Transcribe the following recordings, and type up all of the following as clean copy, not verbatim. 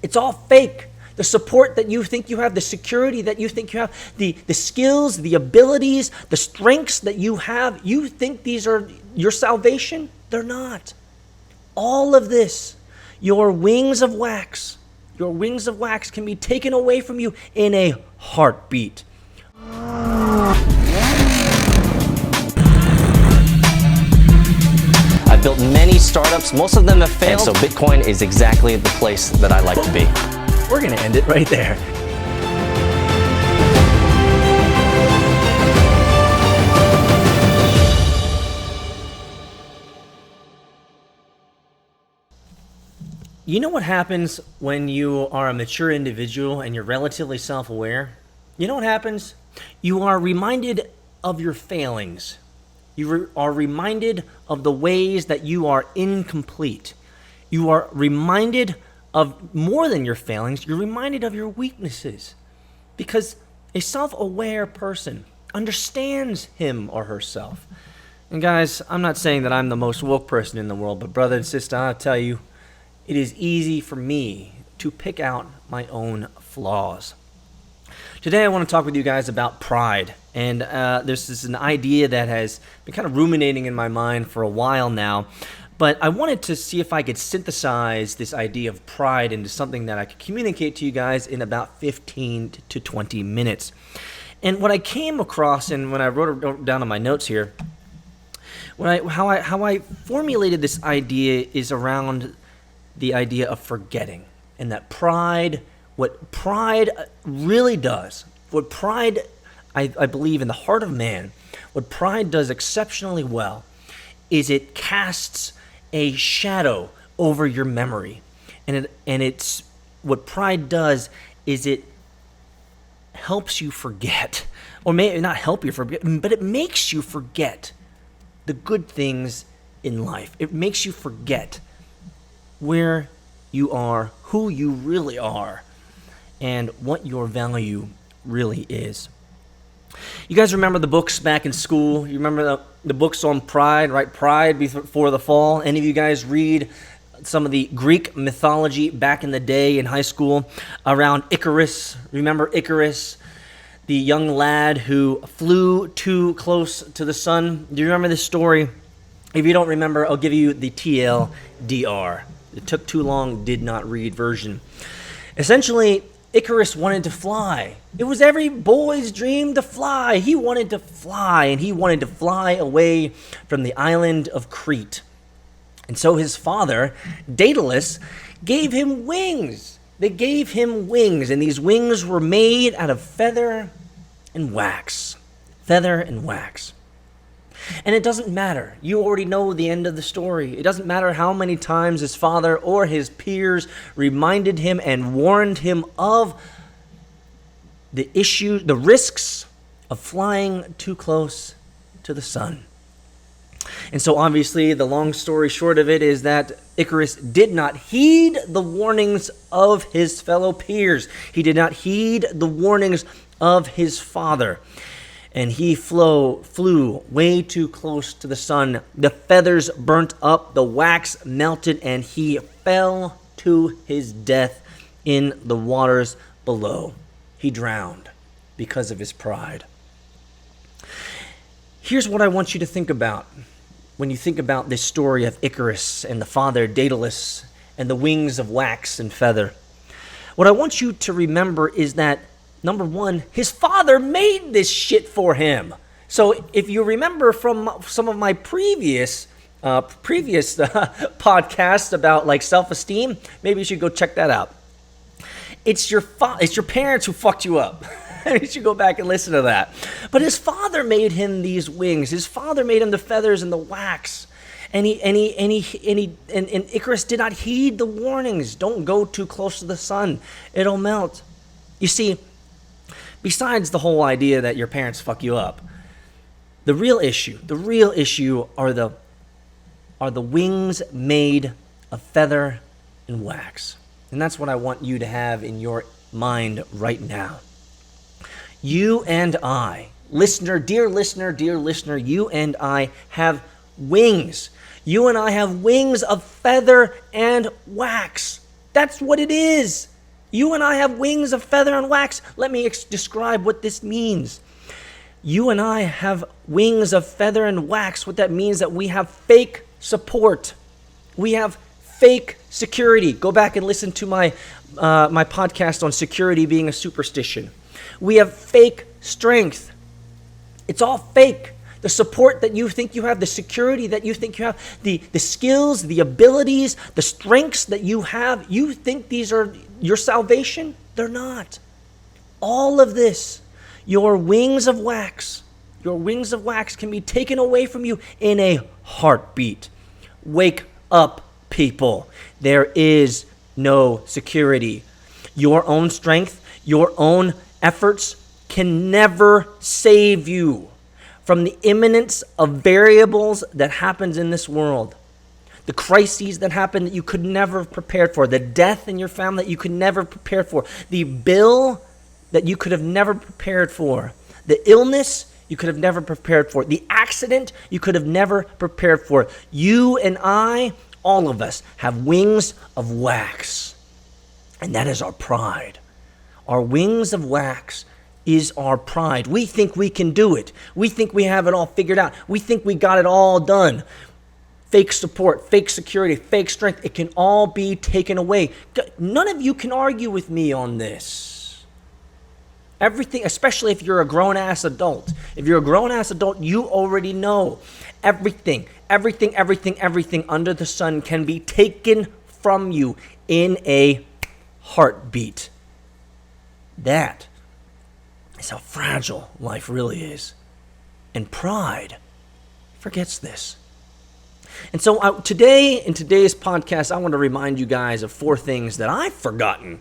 It's all fake. The support that you think you have, the security that you think you have, the skills, the abilities, the strengths that you have, you think these are your salvation? They're not. All of this, your wings of wax can be taken away from you in a heartbeat. I've built many startups. Most of them have failed. And so Bitcoin is exactly the place that I like to be. We're going to end it right there. You know what happens when you are a mature individual and you're relatively self-aware? You know what happens? You are reminded of your failings. You are reminded of the ways that you are incomplete. You are reminded of more than your failings. You're reminded of your weaknesses. Because a self-aware person understands him or herself. And guys, I'm not saying that I'm the most woke person in the world, but brother and sister, I'll tell you, it is easy for me to pick out my own flaws. Today I want to talk with you guys about pride. And this is an idea that has been kind of ruminating in my mind for a while now. But I wanted to see if I could synthesize this idea of pride into something that I could communicate to you guys in about 15 to 20 minutes. And what I came across, and when I wrote it down in my notes here, how I formulated this idea is around the idea of forgetting. And that pride, what pride really does, what pride, I believe in the heart of man, what pride does exceptionally well is it casts a shadow over your memory. And it's what pride does is it helps you forget, or may not help you forget, but it makes you forget the good things in life. It makes you forget where you are, who you really are, and what your value really is. You guys remember the books back in school? You remember the books on pride, right? Pride Before the Fall. Any of you guys read some of the Greek mythology back in the day in high school around Icarus? Remember Icarus, the young lad who flew too close to the sun? Do you remember this story? If you don't remember, I'll give you the TLDR. It took too long, did not read version. Essentially, Icarus wanted to fly. It was every boy's dream to fly. He wanted to fly, and he wanted to fly away from the island of Crete. And so his father, Daedalus, gave him wings. They gave him wings, and these wings were made out of feather and wax. Feather and wax. And it doesn't matter. You already know the end of the story. It doesn't matter how many times his father or his peers reminded him and warned him of the issue, the risks of flying too close to the sun. And so obviously the long story short of it is that Icarus did not heed the warnings of his fellow peers. He did not heed the warnings of his father. And he flew way too close to the sun. The feathers burnt up, the wax melted, and he fell to his death in the waters below. He drowned because of his pride. Here's what I want you to think about when you think about this story of Icarus and the father Daedalus and the wings of wax and feather. What I want you to remember is that number one, his father made this shit for him. So if you remember from some of my previous podcasts about like self-esteem, maybe you should go check that out. It's your parents who fucked you up. You should go back and listen to that. But his father made him these wings. His father made him the feathers and the wax. And Icarus did not heed the warnings. Don't go too close to the sun. It'll melt. You see, besides the whole idea that your parents fuck you up, the real issue are the wings made of feather and wax. And that's what I want you to have in your mind right now. You and I, dear listener, you and I have wings. You and I have wings of feather and wax. That's what it is. You and I have wings of feather and wax. Let me describe what this means. You and I have wings of feather and wax. What that means that we have fake support. We have fake security. Go back and listen to my podcast on security being a superstition. We have fake strength. It's all fake. The support that you think you have, the security that you think you have, the skills, the abilities, the strengths that you have, you think these are your salvation? They're not. All of this, your wings of wax can be taken away from you in a heartbeat. Wake up, people. There is no security. Your own strength, your own efforts can never save you from the imminence of variables that happens in this world. The crises that happen that you could never have prepared for. The death in your family that you could never prepare for. The bill that you could have never prepared for. The illness you could have never prepared for. The accident you could have never prepared for. You and I, all of us, have wings of wax. And that is our pride. Our wings of wax is our pride. We think we can do it. We think we have it all figured out. We think we got it all done. Fake support, fake security, fake strength. It can all be taken away. None of you can argue with me on this. Everything, especially if you're a grown-ass adult. If you're a grown-ass adult, you already know everything under the sun can be taken from you in a heartbeat. That is how fragile life really is. And pride forgets this. And so today, in today's podcast, I want to remind you guys of 4 things that I've forgotten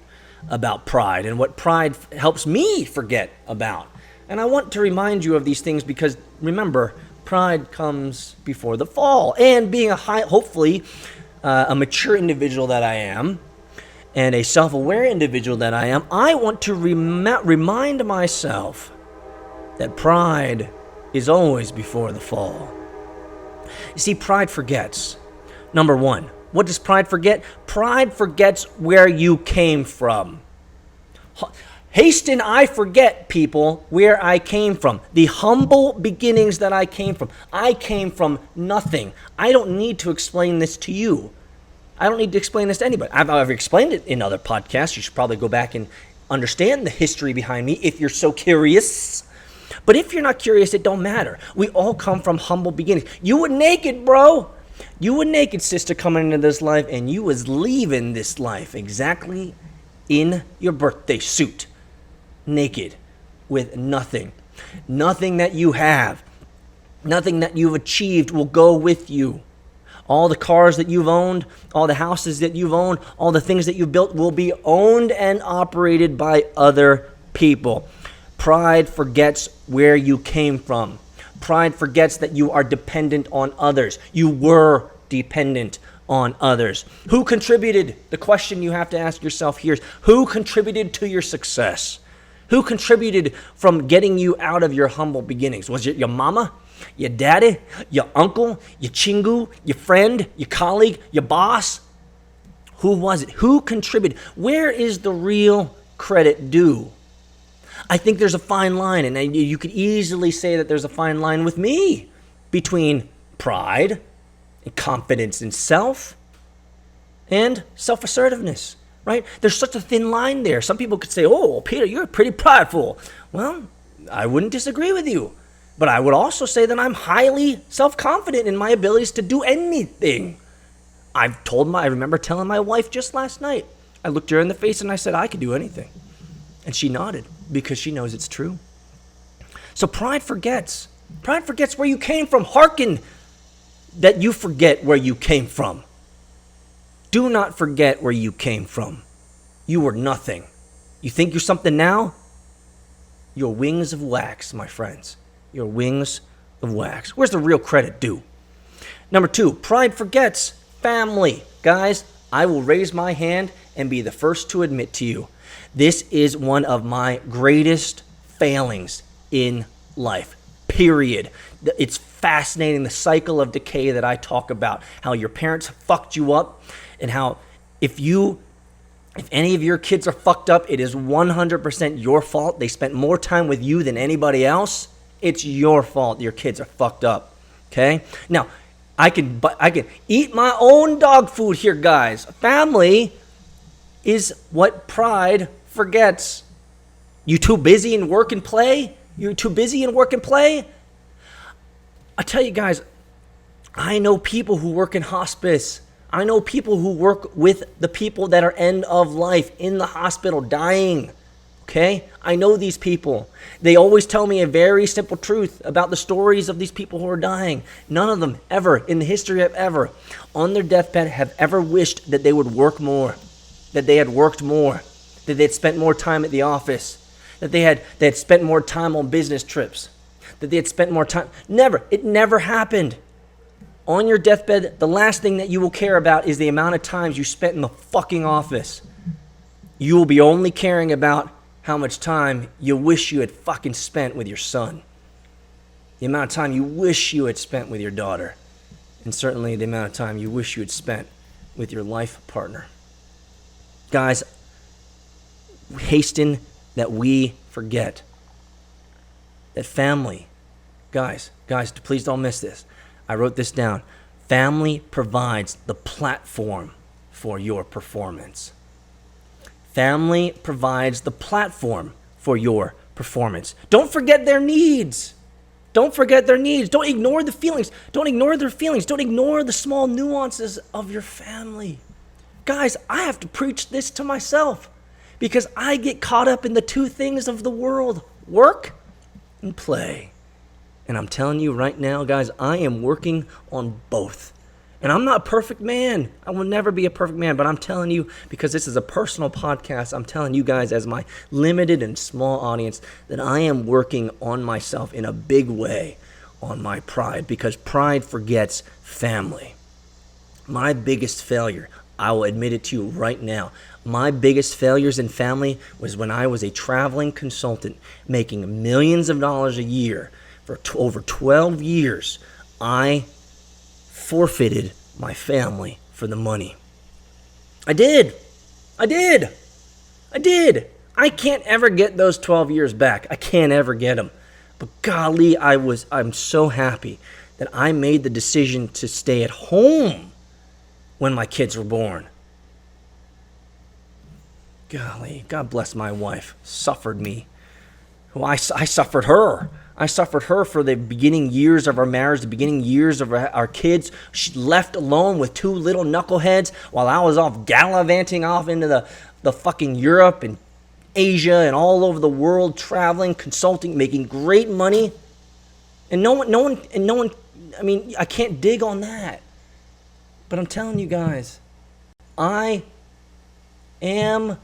about pride and what pride helps me forget about. And I want to remind you of these things because, remember, pride comes before the fall. And being hopefully a mature individual that I am, and a self-aware individual that I am, I want to remind myself that pride is always before the fall. You see, pride forgets. Number 1, what does pride forget? Pride forgets where you came from. Hasten I forget, people, where I came from. The humble beginnings that I came from. I came from nothing. I don't need to explain this to you. I don't need to explain this to anybody. I've explained it in other podcasts. You should probably go back and understand the history behind me if you're so curious. But if you're not curious, it don't matter. We all come from humble beginnings. You were naked, bro. You were naked, sister, coming into this life, and you was leaving this life exactly in your birthday suit. Naked, with nothing. Nothing that you have, nothing that you've achieved will go with you. All the cars that you've owned, all the houses that you've owned, all the things that you've built will be owned and operated by other people. Pride forgets where you came from. Pride forgets that you are dependent on others. You were dependent on others. Who contributed? The question you have to ask yourself here is, who contributed to your success? Who contributed from getting you out of your humble beginnings? Was it your mama? Your daddy, your uncle, your chingu, your friend, your colleague, your boss? Who was it? Who contributed? Where is the real credit due? I think there's a fine line, and you could easily say that there's a fine line with me between pride and confidence in self and self-assertiveness, right? There's such a thin line there. Some people could say, oh, Peter, you're pretty prideful. Well, I wouldn't disagree with you. But I would also say that I'm highly self-confident in my abilities to do anything. I remember telling my wife just last night. I looked her in the face and I said, I could do anything. And she nodded because she knows it's true. So pride forgets. Pride forgets where you came from. Hearken that you forget where you came from. Do not forget where you came from. You were nothing. You think you're something now? Your wings of wax, my friends. Your wings of wax. Where's the real credit due? Number 2, pride forgets family. Guys, I will raise my hand and be the first to admit to you, this is one of my greatest failings in life, period. It's fascinating, the cycle of decay that I talk about, how your parents fucked you up, and how if you If any of your kids are fucked up, it is 100% your fault. They spent more time with you than anybody else. It's your fault your kids are fucked up. Okay? Now, I can eat my own dog food here, guys. Family is what pride forgets. You too busy in work and play? You're too busy in work and play? I tell you guys, I know people who work in hospice. I know people who work with the people that are end of life in the hospital dying. Okay? I know these people. They always tell me a very simple truth about the stories of these people who are dying. None of them ever, in the history of ever, on their deathbed have ever wished that they would work more, that they had worked more, that they had spent more time at the office, that they had spent more time on business trips, that they had spent more time. Never. It never happened. On your deathbed, the last thing that you will care about is the amount of times you spent in the fucking office. You will be only caring about how much time you wish you had fucking spent with your son. The amount of time you wish you had spent with your daughter. And certainly the amount of time you wish you had spent with your life partner. Guys, hasten that we forget that family, guys, please don't miss this. I wrote this down. Family provides the platform for your performance. Family provides the platform for your performance. Don't forget their needs. Don't forget their needs. Don't ignore the feelings. Don't ignore their feelings. Don't ignore the small nuances of your family. Guys, I have to preach this to myself because I get caught up in the two things of the world, work and play. And I'm telling you right now, guys, I am working on both. And I'm not a perfect man. I will never be a perfect man. But I'm telling you, because this is a personal podcast, I'm telling you guys as my limited and small audience that I am working on myself in a big way on my pride. Because pride forgets family. My biggest failure, I will admit it to you right now, my biggest failures in family was when I was a traveling consultant making millions of dollars a year. For over 12 years, I forfeited my family for the money. I did. I can't ever get those 12 years back. I can't ever get them. But golly, I'm so happy that I made the decision to stay at home when my kids were born. Golly, God bless my wife. Suffered me. Well, I suffered her. I suffered her for the beginning years of our marriage, the beginning years of our kids. She left alone with two little knuckleheads while I was off gallivanting off into the fucking Europe and Asia and all over the world, traveling, consulting, making great money. And no one, I mean, I can't dig on that. But I'm telling you guys, I am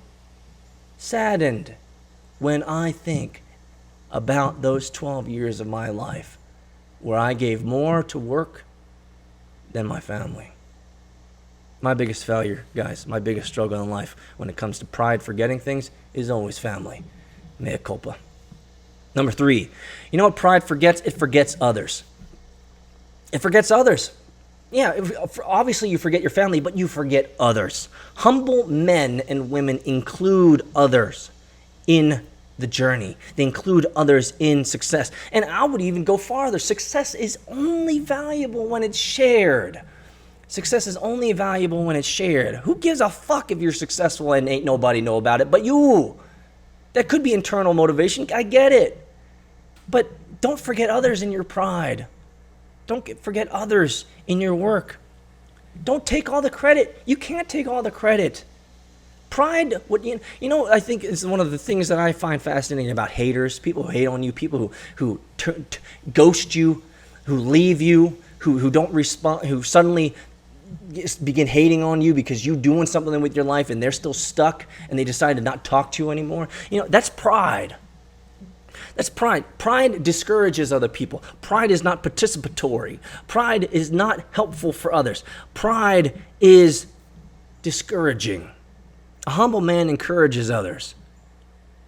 saddened when I think about those 12 years of my life where I gave more to work than my family. My biggest failure, guys, my biggest struggle in life when it comes to pride, forgetting things, is always family. Mea culpa. Number 3, you know what pride forgets? It forgets others. It forgets others. Yeah, obviously you forget your family, but you forget others. Humble men and women include others in the journey. They include others in success. And I would even go farther. Success is only valuable when it's shared. Success is only valuable when it's shared. Who gives a fuck if you're successful and ain't nobody know about it but you? That could be internal motivation. I get it. But don't forget others in your pride. Don't forget others in your work. Don't take all the credit. You can't take all the credit. Pride, I think is one of the things that I find fascinating about haters. People who hate on you, people who ghost you, who leave you, who don't respond, who suddenly begin hating on you because you're doing something with your life and they're still stuck and they decide to not talk to you anymore. That's pride. That's pride. Pride discourages other people. Pride is not participatory. Pride is not helpful for others. Pride is discouraging. A humble man encourages others.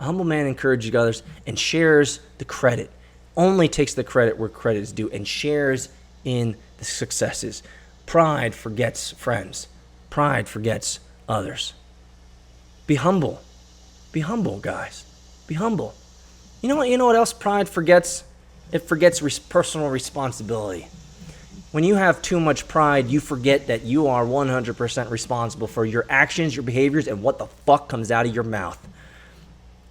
A humble man encourages others and shares the credit. Only takes the credit where credit is due and shares in the successes. Pride forgets friends. Pride forgets others. Be humble. Be humble, guys. Be humble. You know what else pride forgets? It forgets personal responsibility. When you have too much pride, you forget that you are 100% responsible for your actions, your behaviors, and what the fuck comes out of your mouth.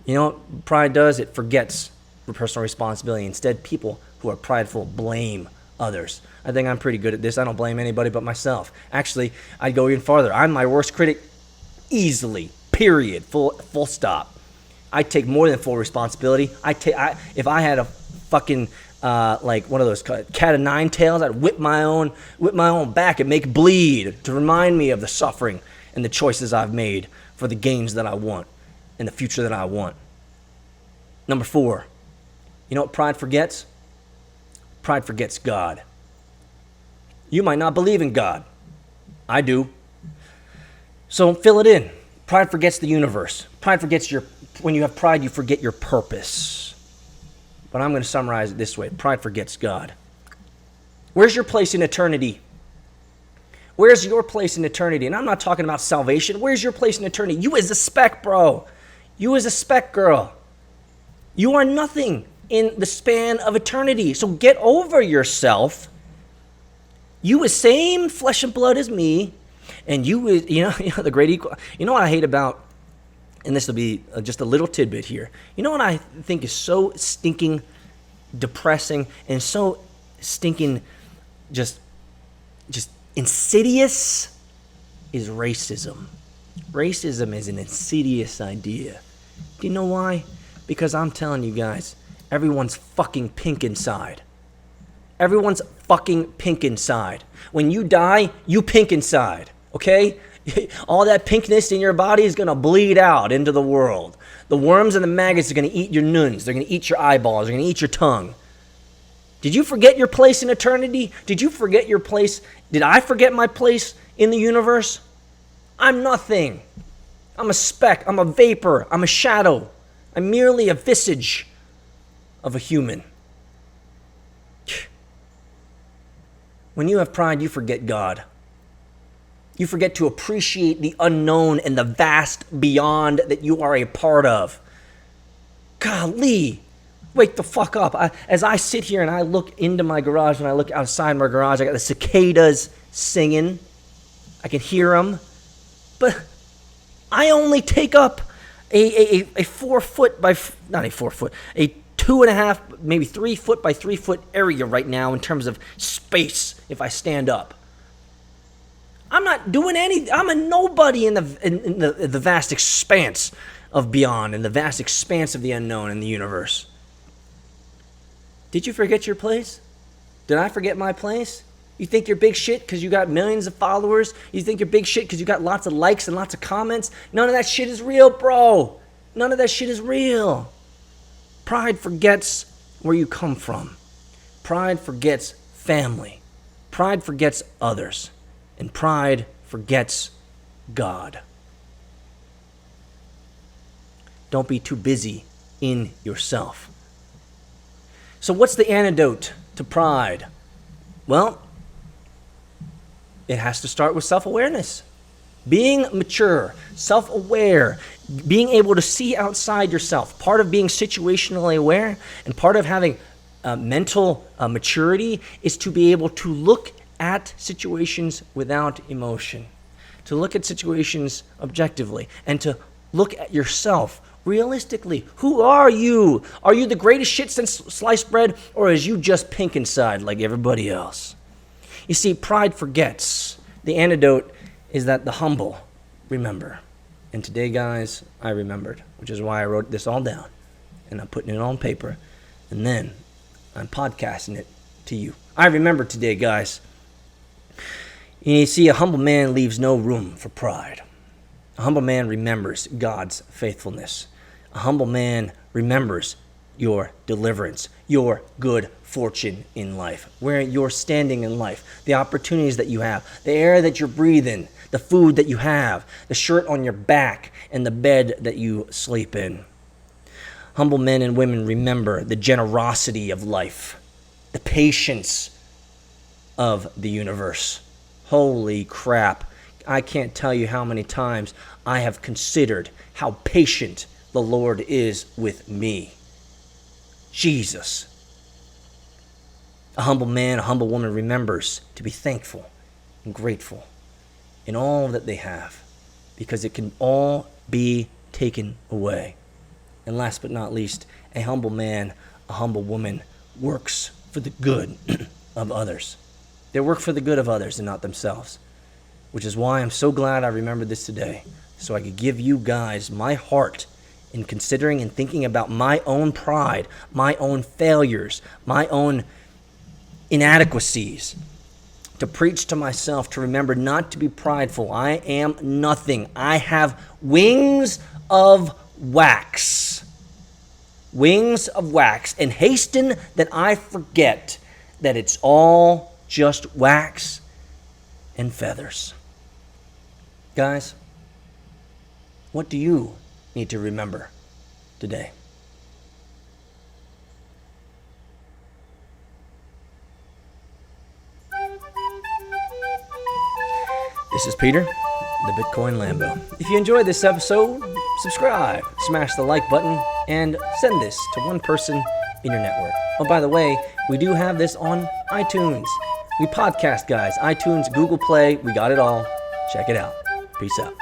You know what pride does? It forgets personal responsibility. Instead, people who are prideful blame others. I think I'm pretty good at this. I don't blame anybody but myself. Actually, I'd go even farther. I'm my worst critic easily. Period. Full stop. I take more than full responsibility. If I had a fucking like one of those cat of nine tails, I'd whip my own back and make it bleed to remind me of the suffering and the choices I've made for the gains that I want and the future that I want. Number 4, you know what pride forgets? Pride forgets God. You might not believe in God. I do. So fill it in. Pride forgets the universe. Pride forgets when you have pride, you forget your purpose. But I'm going to summarize it this way. Pride forgets God. Where's your place in eternity? Where's your place in eternity? And I'm not talking about salvation. Where's your place in eternity? You as a speck, bro. You as a speck, girl. You are nothing in the span of eternity. So get over yourself. You is same flesh and blood as me. And you is, the great equal. You know what I hate about, and this will be just a little tidbit here. You know what I think is so stinking depressing and so stinking just insidious is racism. Racism is an insidious idea. Do you know why? Because I'm telling you guys, everyone's fucking pink inside. Everyone's fucking pink inside. When you die, you pink inside, okay? All that pinkness in your body is going to bleed out into the world. The worms and the maggots are going to eat your nuns. They're going to eat your eyeballs. They're going to eat your tongue. Did you forget your place in eternity? Did you forget your place? Did I forget my place in the universe? I'm nothing. I'm a speck. I'm a vapor. I'm a shadow. I'm merely a visage of a human. When you have pride, you forget God. You forget to appreciate the unknown and the vast beyond that you are a part of. Golly, wake the fuck up. As I sit here and I look into my garage and I look outside my garage, I got the cicadas singing. I can hear them. But I only take up a 4 foot by, not a 4 foot, a 2.5, maybe 3 foot by 3 foot area right now in terms of space if I stand up. I'm not doing anything. I'm a nobody in the vast expanse of beyond, in the vast expanse of the unknown in the universe. Did you forget your place? Did I forget my place? You think you're big shit because you got millions of followers? You think you're big shit because you got lots of likes and lots of comments? None of that shit is real, bro. None of that shit is real. Pride forgets where you come from. Pride forgets family. Pride forgets others. And pride forgets God. Don't be too busy in yourself. So what's the antidote to pride? Well, it has to start with self-awareness. Being mature, self-aware, being able to see outside yourself. Part of being situationally aware and part of having mental maturity is to be able to look at situations without emotion, to look at situations objectively, and to look at yourself realistically. Who are you? Are you the greatest shit since sliced bread, or is you just pink inside like everybody else? You see, pride forgets. The antidote is that the humble remember. And today, guys, I remembered, which is why I wrote this all down, and I'm putting it on paper, and then I'm podcasting it to you. I remember today, guys. You see, a humble man leaves no room for pride. A humble man remembers God's faithfulness. A humble man remembers your deliverance, your good fortune in life, where you're standing in life, the opportunities that you have, the air that you're breathing, the food that you have, the shirt on your back, and the bed that you sleep in. Humble men and women remember the generosity of life, the patience of the universe. Holy crap. I can't tell you how many times I have considered how patient the Lord is with me. Jesus. A humble man, a humble woman remembers to be thankful and grateful in all that they have, because it can all be taken away. And last but not least, a humble man, a humble woman works for the good of others. They work for the good of others and not themselves, which is why I'm so glad I remembered this today, so I could give you guys my heart in considering and thinking about my own pride, my own failures, my own inadequacies, to preach to myself, to remember not to be prideful. I am nothing. I have wings of wax. Wings of wax. And hasten that I forget that it's all just wax and feathers. Guys, what do you need to remember today? This is Peter, the Bitcoin Lambo. If you enjoyed this episode, subscribe, smash the like button, and send this to one person in your network. Oh, by the way, we do have this on iTunes. We podcast, guys. iTunes, Google Play, we got it all. Check it out. Peace out.